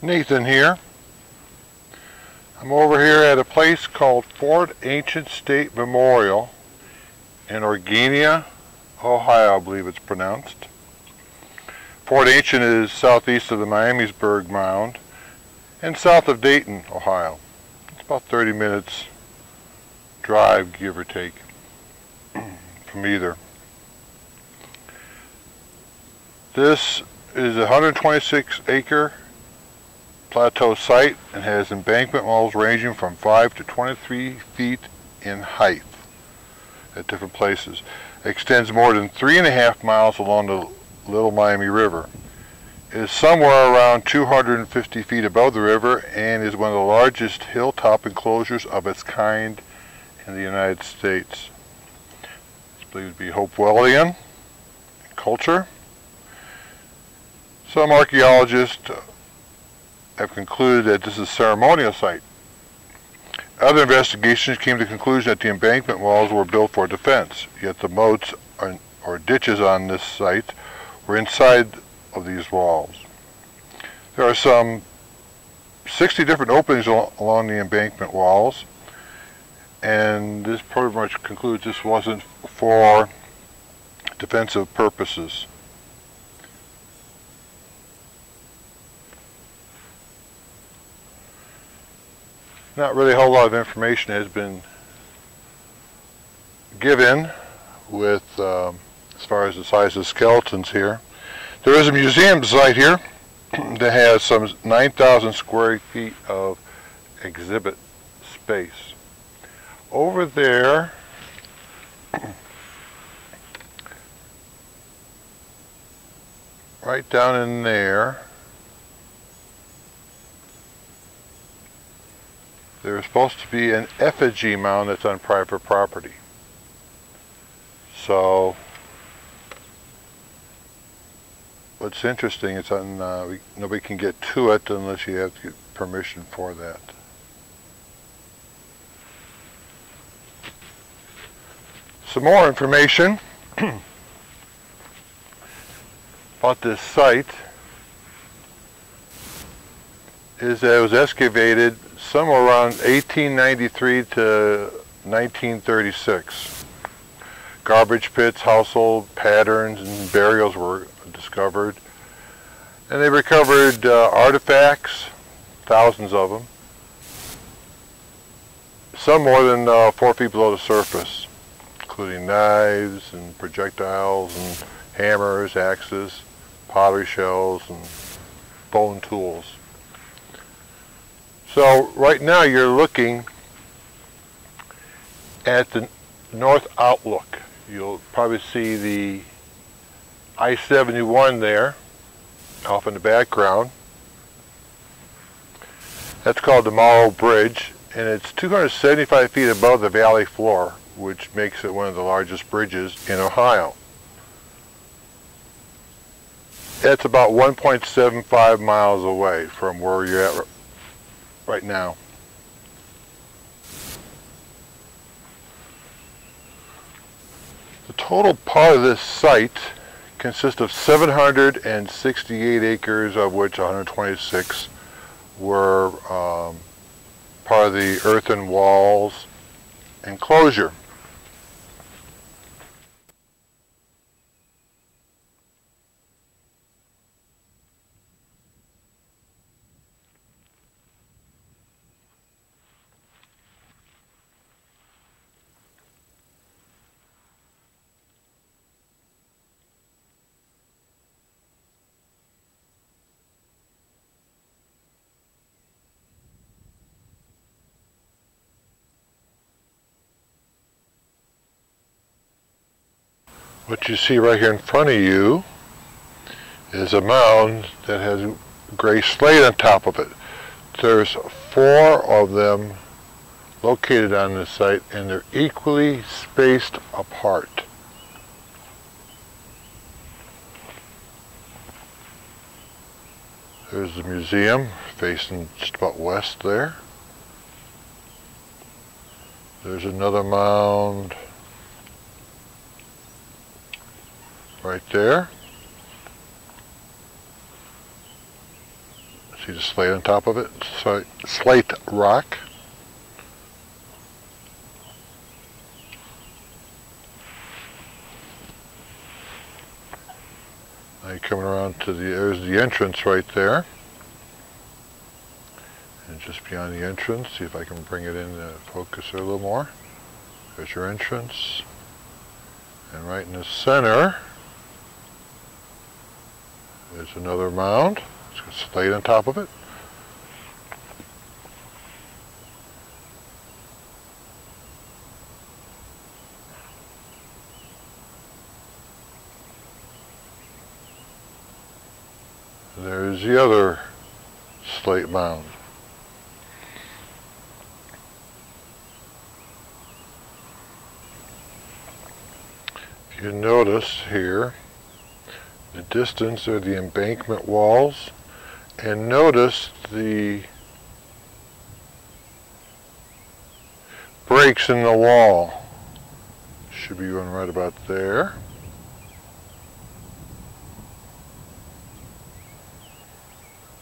Nathan here. I'm over here at a place called Fort Ancient State Memorial in Oregonia, Ohio, I believe it's pronounced. Fort Ancient is southeast of the Miamisburg Mound and south of Dayton, Ohio. It's about 30 minutes drive, give or take, from either. This is a 126-acre plateau site and has embankment walls ranging from 5 to 23 feet in height at different places. It extends more than 3.5 miles along the Little Miami River. It is somewhere around 250 feet above the river and is one of the largest hilltop enclosures of its kind in the United States. It's believed to be Hopewellian culture. Some archaeologists have concluded that this is a ceremonial site. Other investigations came to the conclusion that the embankment walls were built for defense, yet the moats or ditches on this site were inside of these walls. There are some 60 different openings along the embankment walls, and this pretty much concludes this wasn't for defensive purposes. Not really a whole lot of information has been given with as far as the size of skeletons here. There is a museum site here that has some 9,000 square feet of exhibit space. Over there, right down in there, there's supposed to be an effigy mound that's on private property. So, what's interesting is on, nobody can get to it unless you have to get permission for that. Some more information about this site is that it was excavated somewhere around 1893 to 1936. Garbage pits, household patterns, and burials were discovered. And they recovered artifacts, thousands of them, some more than 4 feet below the surface, including knives and projectiles and hammers, axes, pottery shells, and bone tools. So right now you're looking at the north outlook. You'll probably see the I-71 there off in the background. That's called the Morrow Bridge, and it's 275 feet above the valley floor, which makes it one of the largest bridges in Ohio. That's about 1.75 miles away from where you're at right now. The total part of this site consists of 768 acres, of which 126 were part of the earthen walls enclosure. What you see right here in front of you is a mound that has gray slate on top of it. There's 4 of them located on this site, and they're equally spaced apart. There's the museum facing just about west there. There's another mound right there. See the slate on top of it? Slate rock. Now you're coming around to there's the entrance right there. And just beyond the entrance, see if I can bring it in to focus there a little more. There's your entrance. And right in the center, there's another mound. It's got slate on top of it. There's the other slate mound. If you notice here, the distance are the embankment walls, and notice the breaks in the wall. Should be one right about there.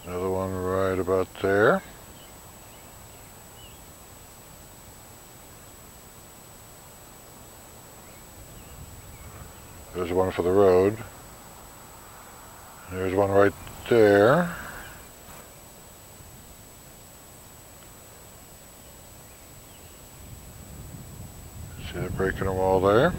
Another one right about there. There's one for the road. There's one right there. See the break in the wall there?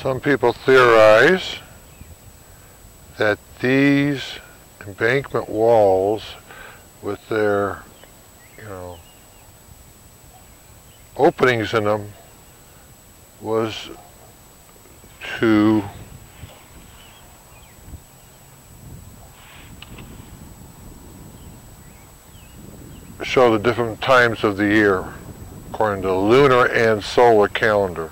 Some people theorize that these embankment walls with their, openings in them was to show the different times of the year according to the lunar and solar calendar.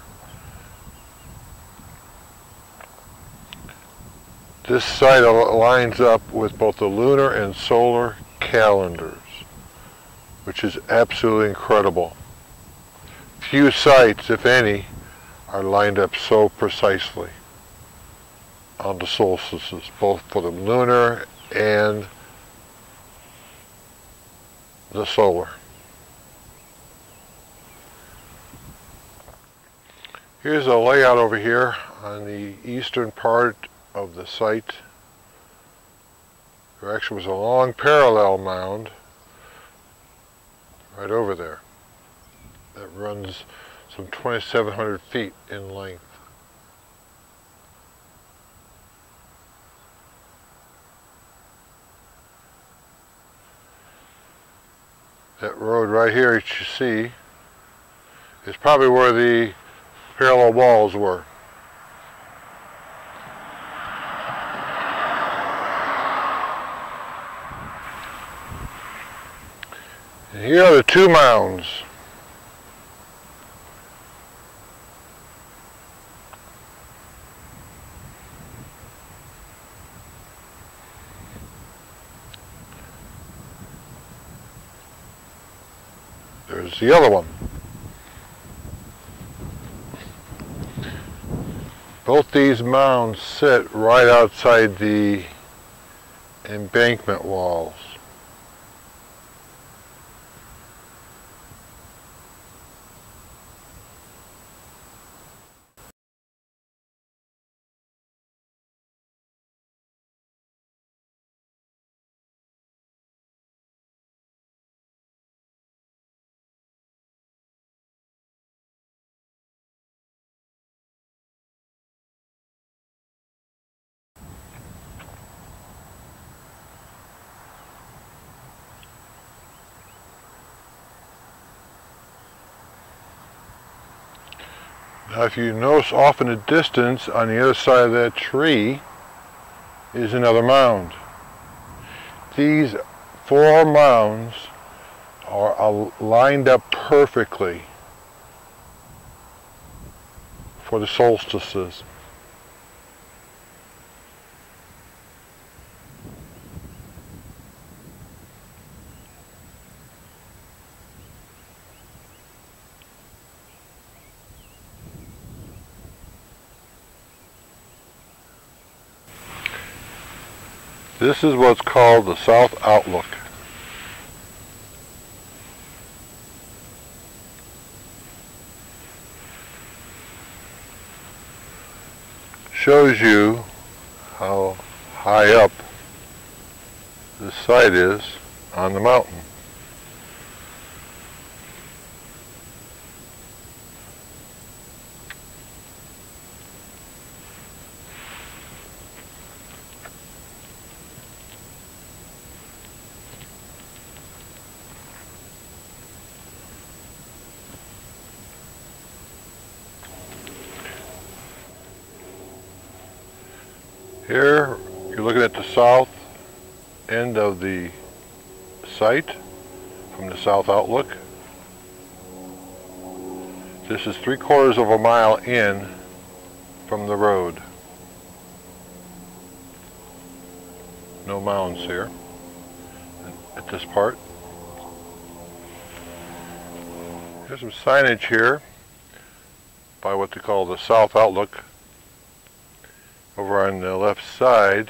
This site lines up with both the lunar and solar calendars, which is absolutely incredible. Few sites, if any, are lined up so precisely on the solstices, both for the lunar and the solar. Here's a layout over here on the eastern part of the site. There actually was a long parallel mound right over there that runs some 2,700 feet in length. That road right here that you see is probably where the parallel walls were. And here are the 2 mounds. There's the other one. Both these mounds sit right outside the embankment walls. Now if you notice off in the distance on the other side of that tree is another mound. These 4 mounds are lined up perfectly for the solstices. This is what's called the South Outlook. Shows you how high up this site is on the mountain. Here you're looking at the south end of the site from the South Outlook. This is 3/4 of a mile in from the road. No mounds here at this part. There's some signage here by what they call the South Outlook. Over on the left side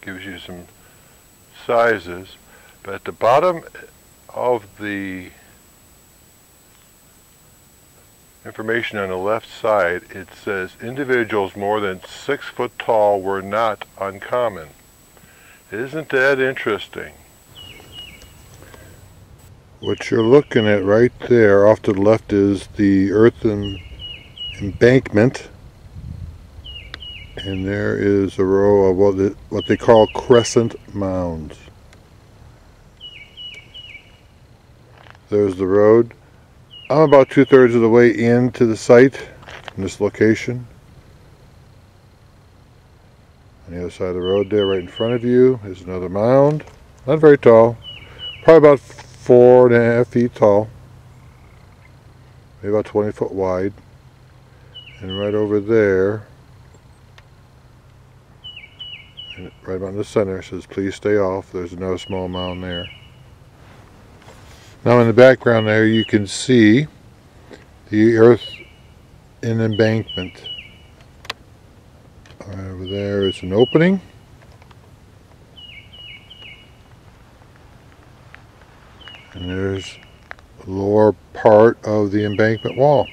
gives you some sizes, but at the bottom of the information on the left side it says individuals more than 6 foot tall were not uncommon. Isn't that interesting? What you're looking at right there off to the left is the earthen embankment. And there is a row of what they call crescent mounds. There's the road. I'm about 2/3 of the way into the site from this location. On the other side of the road there, right in front of you, is another mound. Not very tall. Probably about 4.5 feet tall. Maybe about 20 foot wide. And right over there, and right about in the center, says please stay off. There's another small mound there. Now in the background there you can see the earth in embankment. Right over there is an opening. And there's the lower part of the embankment wall.